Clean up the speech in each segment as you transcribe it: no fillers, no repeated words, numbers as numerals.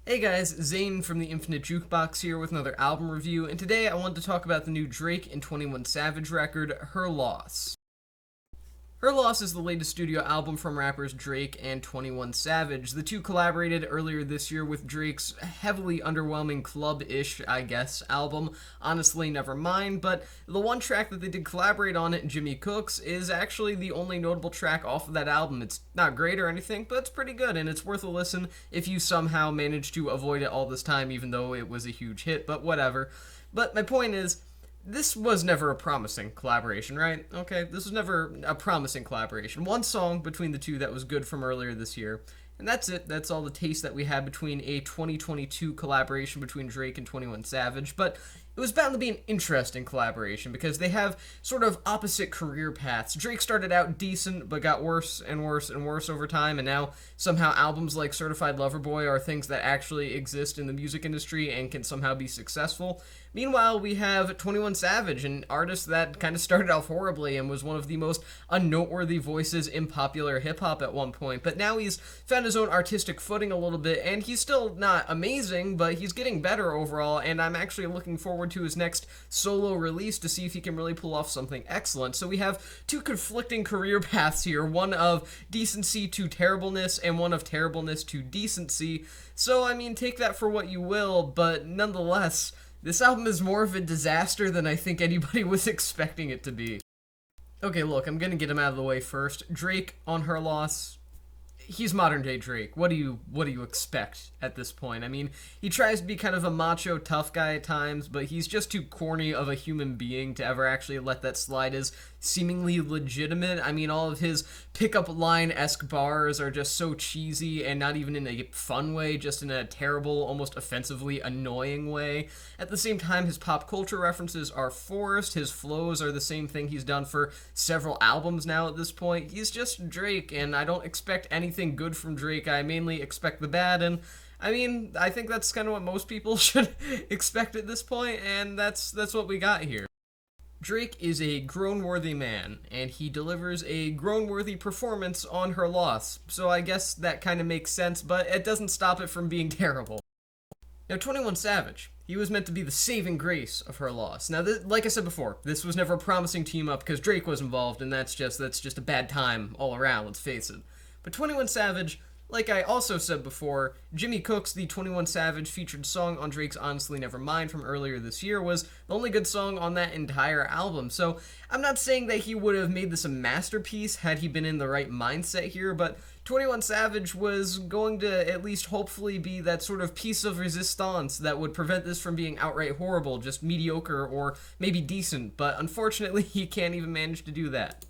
Hey guys, Zane from the Infinite Jukebox here with another album review, and today I wanted to talk about the new Drake and 21 Savage record, Her Loss. Her Loss is the latest studio album from rappers Drake and 21 Savage. The two collaborated earlier this year with Drake's heavily underwhelming club-ish, I guess, album, Honestly Nevermind, but the one track that they did collaborate on, Jimmy Cooks, is actually the only notable track off of that album. It's not great or anything, but it's pretty good, and it's worth a listen if you somehow managed to avoid it all this time, even though it was a huge hit, but whatever. But my point is, this was never a promising collaboration, right? Okay, this was never a promising collaboration. One song between the two that was good from earlier this year, and that's it. That's all the taste that we had between a 2022 collaboration between Drake and 21 Savage, but it was bound to be an interesting collaboration because they have sort of opposite career paths. Drake started out decent but got worse and worse and worse over time, and now somehow albums like Certified Lover Boy are things that actually exist in the music industry and can somehow be successful. Meanwhile, we have 21 Savage, an artist that kind of started off horribly and was one of the most unnoteworthy voices in popular hip hop at one point, but now he's found his own artistic footing a little bit, and he's still not amazing, but he's getting better overall, and I'm actually looking forward to his next solo release to see if he can really pull off something excellent. So we have two conflicting career paths here, one of decency to terribleness and one of terribleness to decency. So, I mean, take that for what you will, but nonetheless, this album is more of a disaster than I think anybody was expecting it to be. Okay, look, I'm gonna get him out of the way first. Drake on Her Loss, he's modern day Drake. What do you expect at this point? I mean, he tries to be kind of a macho tough guy at times, but he's just too corny of a human being to ever actually let that slide as seemingly legitimate. I mean, all of his pickup line-esque bars are just so cheesy and not even in a fun way, just in a terrible, almost offensively annoying way. At the same time, his pop culture references are forced. His flows are the same thing he's done for several albums now at this point. He's just Drake, and I don't expect anything good from Drake. I mainly expect the bad, and I mean, I think that's kind of what most people should expect at this point, and that's what we got here. Drake is a grown-worthy man, and he delivers a grown-worthy performance on Her Loss, so I guess that kind of makes sense, but it doesn't stop it from being terrible. Now, 21 Savage, he was meant to be the saving grace of Her Loss. Now, like I said before, this was never a promising team-up because Drake was involved, and that's just a bad time all around, let's face it. But 21 Savage, like I also said before, Jimmy Cooks, the 21 Savage featured song on Drake's Honestly Nevermind from earlier this year, was the only good song on that entire album. So I'm not saying that he would have made this a masterpiece had he been in the right mindset here, but 21 Savage was going to at least hopefully be that sort of piece of resistance that would prevent this from being outright horrible, just mediocre or maybe decent, but unfortunately he can't even manage to do that.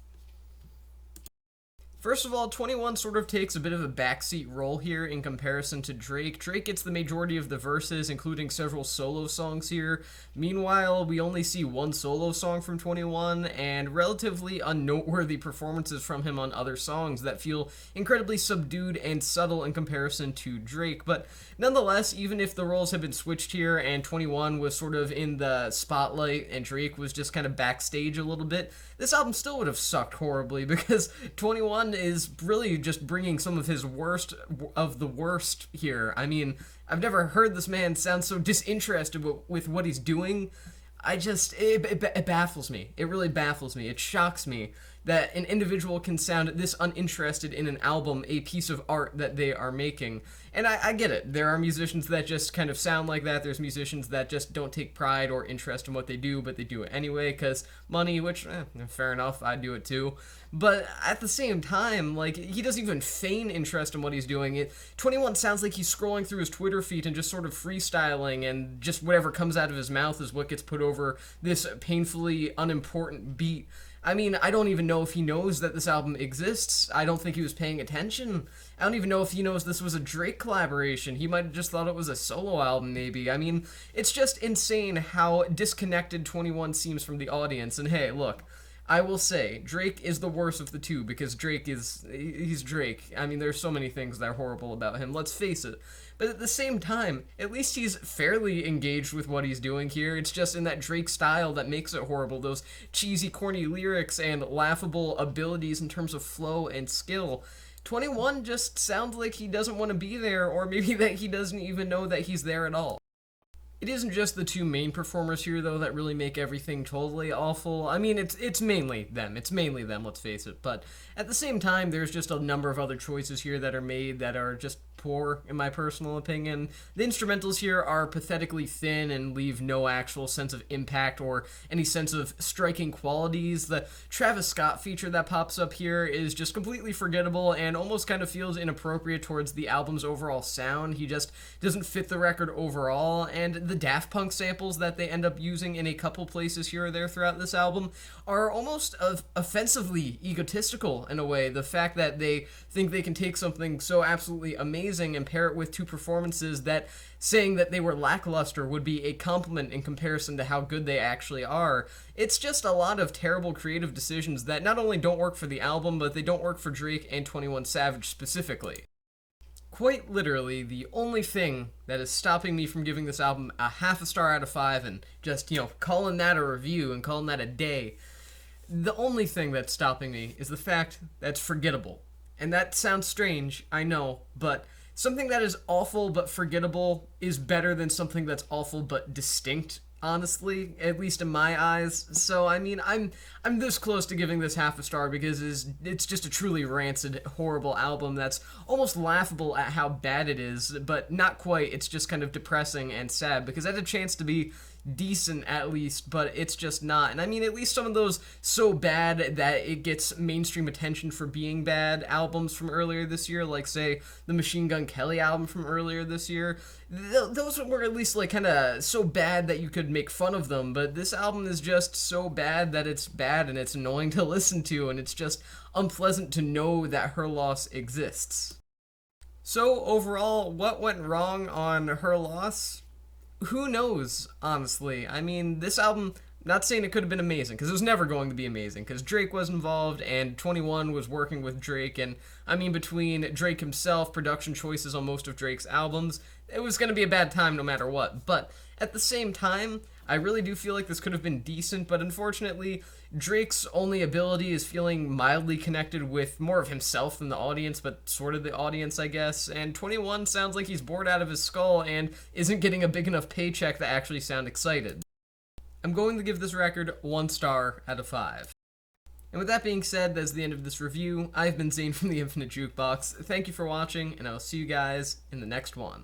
First of all, 21 sort of takes a bit of a backseat role here in comparison to Drake. Drake gets the majority of the verses, including several solo songs here. Meanwhile, we only see one solo song from 21 and relatively unnoteworthy performances from him on other songs that feel incredibly subdued and subtle in comparison to Drake. But nonetheless, even if the roles had been switched here and 21 was sort of in the spotlight and Drake was just kind of backstage a little bit, this album still would have sucked horribly because 21 is really just bringing some of his worst of the worst here. I mean, I've never heard this man sound so disinterested with what he's doing. It baffles me. It really baffles me. It shocks me that an individual can sound this uninterested in an album, a piece of art that they are making. And I get it. There are musicians that just kind of sound like that. There's musicians that just don't take pride or interest in what they do, but they do it anyway because money, which, fair enough, I'd do it too. But at the same time, like, he doesn't even feign interest in what he's doing. 21 sounds like he's scrolling through his Twitter feed and just sort of freestyling, and just whatever comes out of his mouth is what gets put over this painfully unimportant beat. I mean, I don't even know if he knows that this album exists. I don't think he was paying attention. I don't even know if he knows this was a Drake collaboration. He might have just thought it was a solo album, maybe. I mean, it's just insane how disconnected 21 seems from the audience. And hey, look, I will say, Drake is the worst of the two because he's Drake. I mean, there's so many things that are horrible about him, let's face it. But at the same time, at least he's fairly engaged with what he's doing here. It's just in that Drake style that makes it horrible. Those cheesy, corny lyrics and laughable abilities in terms of flow and skill. 21 just sounds like he doesn't want to be there, or maybe that he doesn't even know that he's there at all. It isn't just the two main performers here, though, that really make everything totally awful. I mean, it's mainly them. It's mainly them, let's face it. But at the same time, there's just a number of other choices here that are made that are just poor, in my personal opinion. The instrumentals here are pathetically thin and leave no actual sense of impact or any sense of striking qualities. The Travis Scott feature that pops up here is just completely forgettable and almost kind of feels inappropriate towards the album's overall sound. He just doesn't fit the record overall, and the Daft Punk samples that they end up using in a couple places here or there throughout this album are almost offensively egotistical in a way. The fact that they think they can take something so absolutely amazing and pair it with two performances that saying that they were lackluster would be a compliment in comparison to how good they actually are. It's just a lot of terrible creative decisions that not only don't work for the album, but they don't work for Drake and 21 Savage specifically. Quite literally, the only thing that is stopping me from giving this album a half a star out of 5 and just, calling that a review and calling that a day, the only thing that's stopping me is the fact that it's forgettable. And that sounds strange, I know, but something that is awful but forgettable is better than something that's awful but distinct, honestly, at least in my eyes. So I mean, I'm this close to giving this half a star because it's just a truly rancid, horrible album that's almost laughable at how bad it is, but not quite. It's just kind of depressing and sad because it had a chance to be decent at least, but it's just not. And I mean, at least some of those so bad that it gets mainstream attention for being bad albums from earlier this year, like say the Machine Gun Kelly album from earlier this year, those were at least like kind of so bad that you could make fun of them. But this album is just so bad that it's bad and it's annoying to listen to, and it's just unpleasant to know that Her Loss exists. So overall, what went wrong on Her Loss? Who knows, honestly. I mean, this album, not saying it could have been amazing, because it was never going to be amazing, because Drake was involved, and 21 was working with Drake, and, I mean, between Drake himself, production choices on most of Drake's albums, it was going to be a bad time no matter what. But, at the same time, I really do feel like this could have been decent, but unfortunately, Drake's only ability is feeling mildly connected with more of himself than the audience, but sort of the audience, I guess, and 21 sounds like he's bored out of his skull and isn't getting a big enough paycheck to actually sound excited. I'm going to give this record 1 star out of 5. And with that being said, that's the end of this review. I've been Zane from the Infinite Jukebox. Thank you for watching, and I will see you guys in the next one.